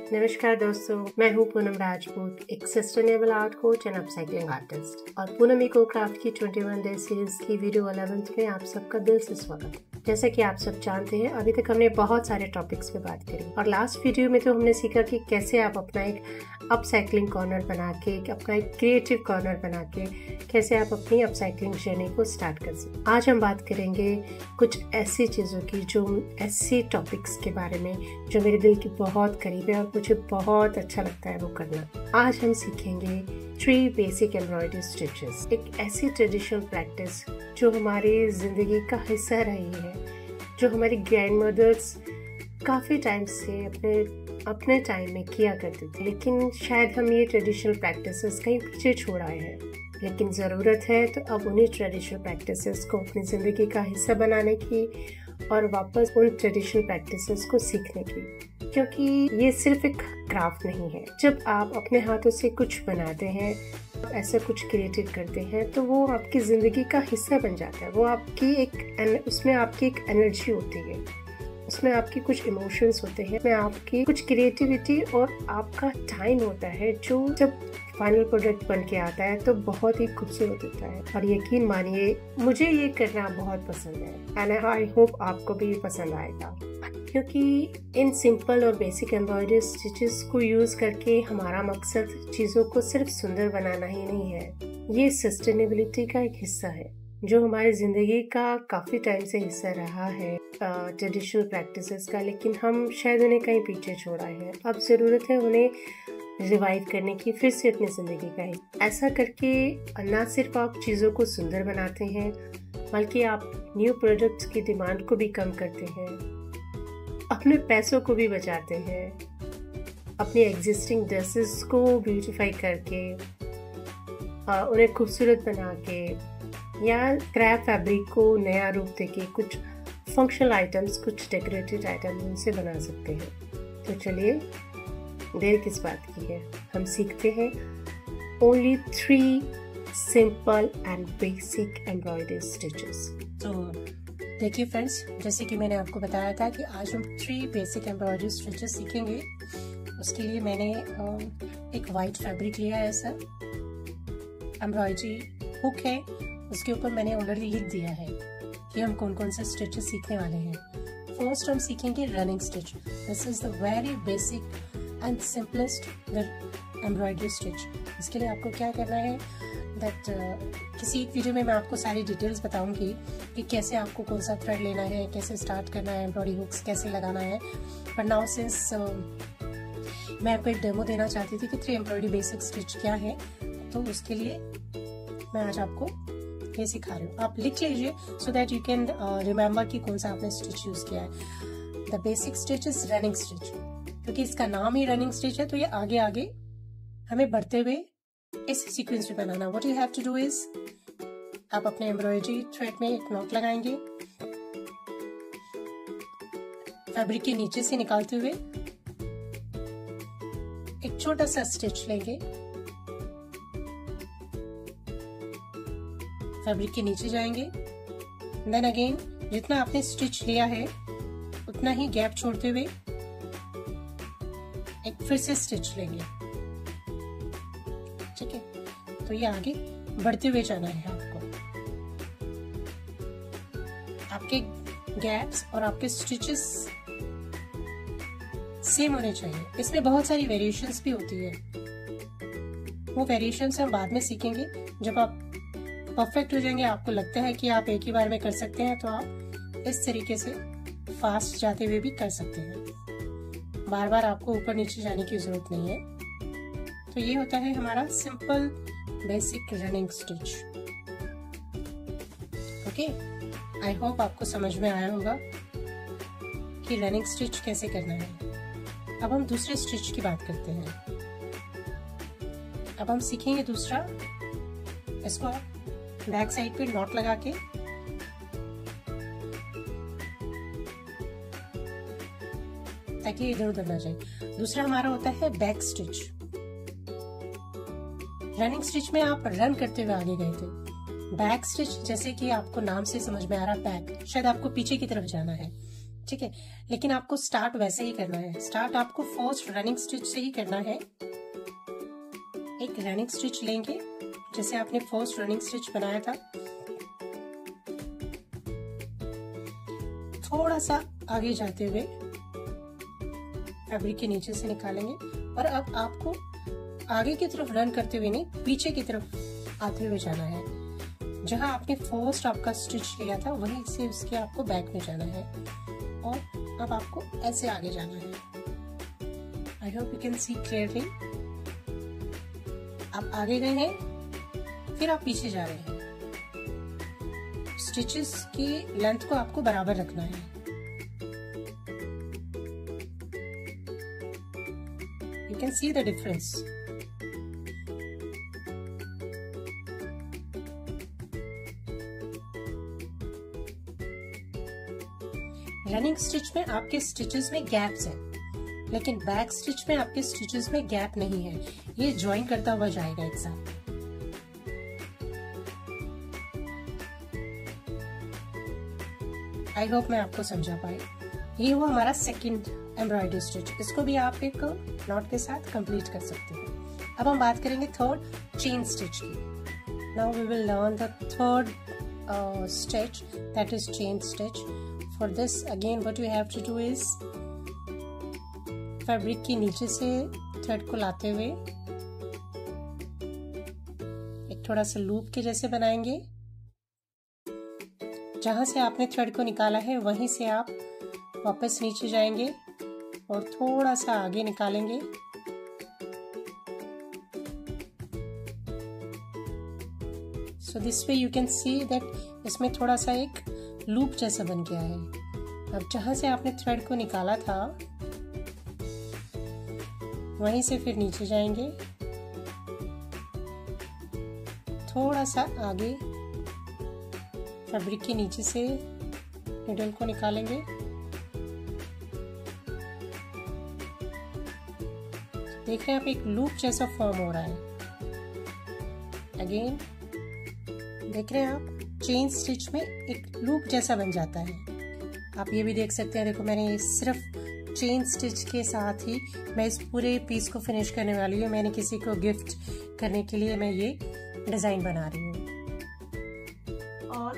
नमस्कार दोस्तों, मैं हूँ पूनम राजपूत, एक sustainable art coach and upcycling artist. और पूनम इको क्राफ्ट की 21 डे सीरीज की वीडियो 11 में आप सबका दिल से स्वागत है। जैसा कि आप सब जानते हैं, अभी तक हमने बहुत सारे टॉपिक्स पे बात करी और लास्ट वीडियो में तो हमने सीखा कि कैसे आप अपना एक अपसाइक्लिंग कॉर्नर बना के, अपना एक क्रिएटिव कॉर्नर बना के कैसे आप अपनी अपसाइक्लिंग जर्नी को स्टार्ट कर सकते। आज हम बात करेंगे कुछ ऐसी चीज़ों की, जो ऐसी टॉपिक्स के बारे में जो मेरे दिल के बहुत करीब है और मुझे बहुत अच्छा लगता है वो करना। आज हम सीखेंगे 3 बेसिक एम्ब्रॉयडरी स्टिचेस, एक ऐसी ट्रेडिशनल प्रैक्टिस जो हमारी ज़िंदगी का हिस्सा रही है, जो हमारी ग्रैंड मदर्स काफ़ी टाइम से अपने टाइम में किया करती थी, लेकिन शायद हम ये ट्रेडिशनल प्रैक्टिसेस कहीं पीछे छोड़ आए हैं। लेकिन ज़रूरत है तो अब उन्हीं ट्रेडिशनल प्रैक्टिसेस को अपनी ज़िंदगी का हिस्सा बनाने की और वापस उन ट्रेडिशनल प्रैक्टिसेस को सीखने की, क्योंकि ये सिर्फ एक क्राफ्ट नहीं है। जब आप अपने हाथों से कुछ बनाते हैं, ऐसा कुछ क्रिएटिव करते हैं, तो वो आपकी ज़िंदगी का हिस्सा बन जाता है। वो उसमें आपकी एक एनर्जी होती है, उसमें आपकी कुछ इमोशंस होते हैं, उसमें आपकी कुछ क्रिएटिविटी और आपका टाइम होता है, जो जब फाइनल प्रोडक्ट बन के आता है तो बहुत ही खूबसूरत होता है। और यकीन मानिए, मुझे ये करना बहुत पसंद है एंड आई होप आपको भी पसंद आएगा, क्योंकि इन सिंपल और बेसिक एम्ब्रॉयडरी स्टिचेस को यूज करके हमारा मकसद चीज़ों को सिर्फ सुंदर बनाना ही नहीं है, ये सस्टेनेबिलिटी का एक हिस्सा है जो हमारी ज़िंदगी का काफ़ी टाइम से हिस्सा रहा है ट्रेडिशनल प्रैक्टिसेस का, लेकिन हम शायद उन्हें कहीं पीछे छोड़ आए हैं। अब ज़रूरत है उन्हें रिवाइव करने की, फिर से अपनी ज़िंदगी का। ऐसा करके ना सिर्फ आप चीज़ों को सुंदर बनाते हैं, बल्कि आप न्यू प्रोडक्ट्स की डिमांड को भी कम करते हैं, अपने पैसों को भी बचाते हैं, अपनी एग्जिस्टिंग ड्रेसेस को ब्यूटीफाई करके, उन्हें खूबसूरत बना के, या क्रैप फैब्रिक को नया रूप देके कुछ फंक्शनल आइटम्स, कुछ डेकोरेटेड आइटम्स उनसे बना सकते हैं। तो चलिए, देर किस बात की है, हम सीखते हैं only 3 simple and basic embroidery stitches. तो देखिए फ्रेंड्स, जैसे कि मैंने आपको बताया था कि आज हम 3 बेसिक एम्ब्रॉयडरी स्टिचेस सीखेंगे। उसके लिए मैंने एक वाइट फैब्रिक लिया है, ऐसा एम्ब्रॉयडरी हुक है, उसके ऊपर मैंने ऑलरेडी लिख दिया है कि हम कौन कौन से स्टिचेस सीखने वाले हैं। फर्स्ट हम सीखेंगे running stitch. This is the very basic and simplest embroidery stitch. इसके लिए आपको क्या करना है, दैट किसी एक वीडियो में मैं आपको सारी डिटेल्स बताऊंगी कि कैसे आपको कौन सा थ्रेड लेना है, कैसे स्टार्ट करना है, एम्ब्रॉयडरी हुक्स कैसे लगाना है। बट नाउ सिंस मैं आपको एक डेमो देना चाहती थी कि 3 एम्ब्रॉयडरी बेसिक स्टिच क्या है, तो उसके लिए मैं आज आपको ये सिखा रही हूँ। आप लिख लीजिए so that you can remember कि कौन सा आपने स्टिच यूज किया है। The basic stitch is running stitch, क्योंकि इसका नाम ही रनिंग स्टिच है, तो ये आगे आगे हमें बढ़ते हुए इस सीक्वेंस में बनाना। What you have to do is, आप अपने एम्ब्रॉयडरी थ्रेड में एक नॉट लगाएंगे, फैब्रिक के नीचे से निकालते हुए एक छोटा सा स्टिच लेंगे, फैब्रिक के नीचे जाएंगे, देन अगेन जितना आपने स्टिच लिया है उतना ही गैप छोड़ते हुए एक फिर से स्टिच लेंगे। ठीक है, तो ये आगे बढ़ते हुए जाना है आपको। आपके गैप्स और आपके स्टिचेस सेम होने चाहिए। इसमें बहुत सारी वेरिएशंस भी होती है, वो वेरिएशंस हम बाद में सीखेंगे। जब आप परफेक्ट हो जाएंगे, आपको लगता है कि आप एक ही बार में कर सकते हैं, तो आप इस तरीके से फास्ट जाते हुए भी कर सकते हैं। बार बार आपको ऊपर नीचे जाने की जरूरत नहीं है। तो ये होता है हमारा simple basic running stitch. Okay, I hope आपको समझ में आया होगा कि रनिंग स्टिच कैसे करना है। अब हम दूसरे स्टिच की बात करते हैं। अब हम सीखेंगे दूसरा। इसको बैक साइड पे नॉट लगा के ताकि इधर उधर ना जाए। दूसरा हमारा होता है बैक स्टिच। रनिंग स्टिच में आप रन करते हुए आगे गए थे। बैक स्टिच जैसे कि आपको नाम से समझ में आ रहा, बैक शायद आपको पीछे की तरफ जाना है, ठीक है। लेकिन आपको स्टार्ट वैसे ही करना है, स्टार्ट आपको फर्स्ट रनिंग स्टिच से ही करना है। एक रनिंग स्टिच लेंगे जैसे आपने फर्स्ट रनिंग स्टिच बनाया था, थोड़ा सा आगे जाते हुए फैब्रिक के नीचे से निकालेंगे और अब आपको आगे की तरफ रन करते हुए नहीं, पीछे की तरफ आते हुए जाना है। जहां आपने फर्स्ट आपका स्टिच लिया था वहीं से उसके आपको बैक में जाना है और अब आपको ऐसे आगे जाना है। I hope you can see clearly. आप आगे गए हैं, फिर आप पीछे जा रहे हैं। स्टिचेस की लेंथ को आपको बराबर रखना है। You can see the difference. Running stitch में आपके स्टिचेस में गैप्स हैं, लेकिन बैक स्टिच में आपके स्टिचेस में गैप नहीं है। ये ज्वाइन करता हुआ जाएगा एक साथ। आई होप मैं आपको समझा पाई। ये हुआ हमारा सेकंड एम्ब्रॉयडरी स्टिच। इसको भी आप एक नॉट के साथ कंप्लीट कर सकते हैं। अब हम बात करेंगे थर्ड चेन स्टिच की। Now we will learn the third stitch, that is chain stitch. For this again what you have to do is fabric के नीचे से थ्रेड को लाते हुए एक थोड़ा सा लूप के जैसे बनाएंगे। जहां से आपने थ्रेड को निकाला है वहीं से आप वापस नीचे जाएंगे और थोड़ा सा आगे निकालेंगे। So this way you can see that इसमें थोड़ा सा एक लूप जैसा बन गया है। अब जहां से आपने थ्रेड को निकाला था वहीं से फिर नीचे जाएंगे, थोड़ा सा आगे फैब्रिक के नीचे से निडल को निकालेंगे। देख रहे हैं आप, एक लूप जैसा फॉर्म हो रहा है। अगेन देख रहे हैं आप, चेन स्टिच में एक लूप जैसा बन जाता है। आप ये भी देख सकते हैं, देखो मैंने सिर्फ चेन स्टिच के साथ ही मैं इस पूरे पीस को फिनिश करने वाली हूँ। मैंने किसी को गिफ्ट करने के लिए मैं ये डिजाइन बना रही हूँ। और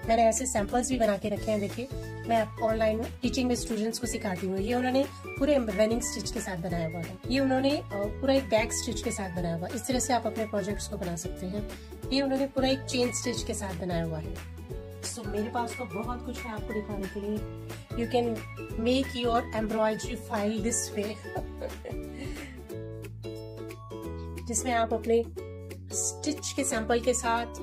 मैंने ऐसे सैंपल्स भी बना के रखे हैं। देखिए, मैं ऑनलाइन टीचिंग में स्टूडेंट्स को सिखाती हूँ। ये उन्होंने पूरे रनिंग स्टिच के साथ बनाया हुआ है। ये उन्होंने पूरा एक बैक स्टिच के साथ बनाया हुआ है। इस तरह से आप अपने प्रोजेक्ट्स को बना सकते हैं। ये उन्होंने पूरा एक चेन स्टिच के साथ बनाया हुआ है। सो मेरे पास तो बहुत कुछ है आपको दिखाने के लिए। You can make your embroidery file this way जिसमें आप अपने स्टिच के सैंपल के साथ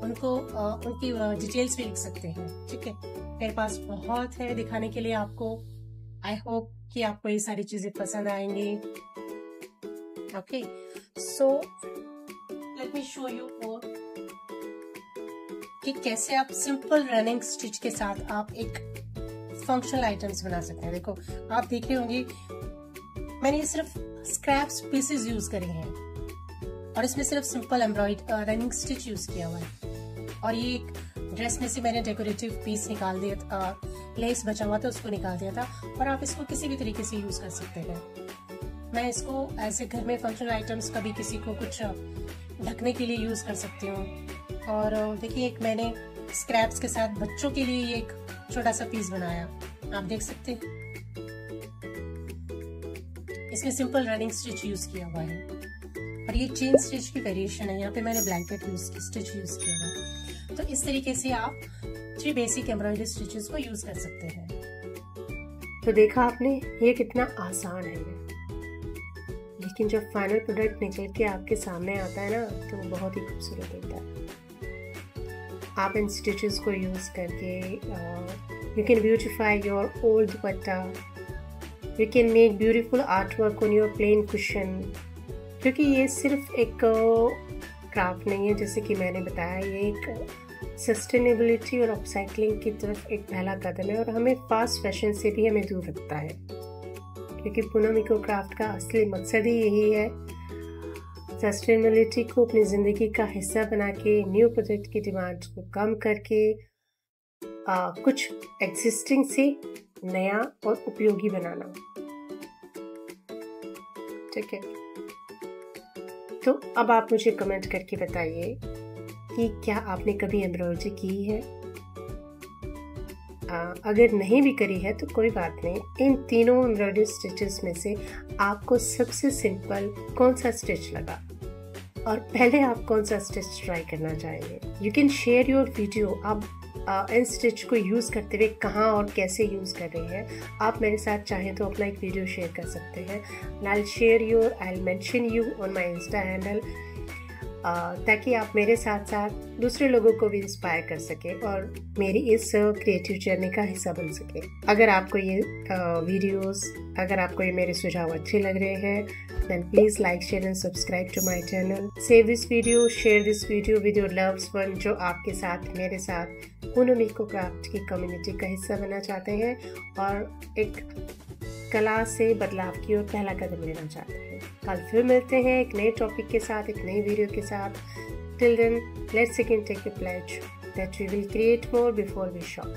उनको उनकी डिटेल्स भी लिख सकते हैं। ठीक है, मेरे पास बहुत है दिखाने के लिए आपको। आई होप कि आपको ये सारी चीजें पसंद आएंगी। Okay, so let me show you more कि कैसे आप सिंपल रनिंग स्टिच के साथ आप एक फंक्शनल आइटम्स बना सकते हैं। देखो, आप देख रहे होंगे मैंने ये सिर्फ स्क्रैप्स पीसेस यूज करे हैं और इसमें सिर्फ सिंपल रनिंग स्टिच यूज किया हुआ है। और ये एक ड्रेस में से मैंने डेकोरेटिव पीस निकाल दिया था, लेस बचा हुआ था उसको निकाल दिया था। और आप इसको किसी भी तरीके से यूज कर सकते हैं। मैं इसको ऐसे घर में फंक्शनल आइटम्स कभी किसी को कुछ ढकने के लिए यूज कर सकती हूँ। और देखिए, एक मैंने स्क्रैप्स के साथ बच्चों के लिए एक छोटा सा पीस बनाया, आप देख सकते हैं। इसमें सिंपल रनिंग स्टिच यूज किया हुआ है और ये चेन स्टिच की वेरिएशन है। यहाँ पे मैंने ब्लैंकेट स्टिच यूज किया हुआ है। तो इस तरीके से आप 3 बेसिक एम्ब्रॉयडरी स्टिचेस को यूज कर सकते हैं। तो देखा आपने, ये कितना आसान है, लेकिन जब फाइनल प्रोडक्ट निकल के आपके सामने आता है ना, तो वो बहुत ही खूबसूरत होता है। आप इन स्टिचेस को यूज करके you can beautify your old dupatta, you can make beautiful art work on your plain cushion. क्योंकि ये सिर्फ एक क्राफ्ट नहीं है, जैसे कि मैंने बताया, ये एक सस्टेनेबिलिटी और अपसाइक्लिंग की तरफ एक पहला कदम है और हमें फास्ट फैशन से भी हमें दूर रखता है। क्योंकि पूनम इको क्राफ्ट का असली मकसद ही यही है, सस्टेनेबिलिटी को अपनी ज़िंदगी का हिस्सा बना के न्यू प्रोडक्ट की डिमांड को कम करके कुछ एग्जिस्टिंग से नया और उपयोगी बनाना। ठीक है, तो अब आप मुझे कमेंट करके बताइए कि क्या आपने कभी एम्ब्रॉयडरी की है। अगर नहीं भी करी है तो कोई बात नहीं, इन तीनों एम्ब्रॉयडरी स्टिचेस में से आपको सबसे सिंपल कौन सा स्टिच लगा और पहले आप कौन सा स्टिच ट्राई करना चाहेंगे। You can share your video. आप इन स्टिच को यूज़ करते हुए कहाँ और कैसे यूज़ कर रहे हैं, आप मेरे साथ चाहें तो अपना एक वीडियो शेयर कर सकते हैं। I'll mention you on my Insta handle, ताकि आप मेरे साथ साथ दूसरे लोगों को भी इंस्पायर कर सके और मेरी इस क्रिएटिव जर्नी का हिस्सा बन सके। अगर आपको ये वीडियोस, अगर आपको ये मेरे सुझाव अच्छे लग रहे हैं, then please like, share and subscribe to my channel. Save this video, share this video with your loved one जो आपके साथ, मेरे साथ पूनम इको क्राफ्ट की कम्युनिटी का हिस्सा बनना चाहते हैं और एक कला से बदलाव की ओर पहला कदम लेना चाहते हैं। कल फिर मिलते हैं एक नए टॉपिक के साथ, एक नई वीडियो के साथ। Till then, let's again take a pledge that we will create more before we shop.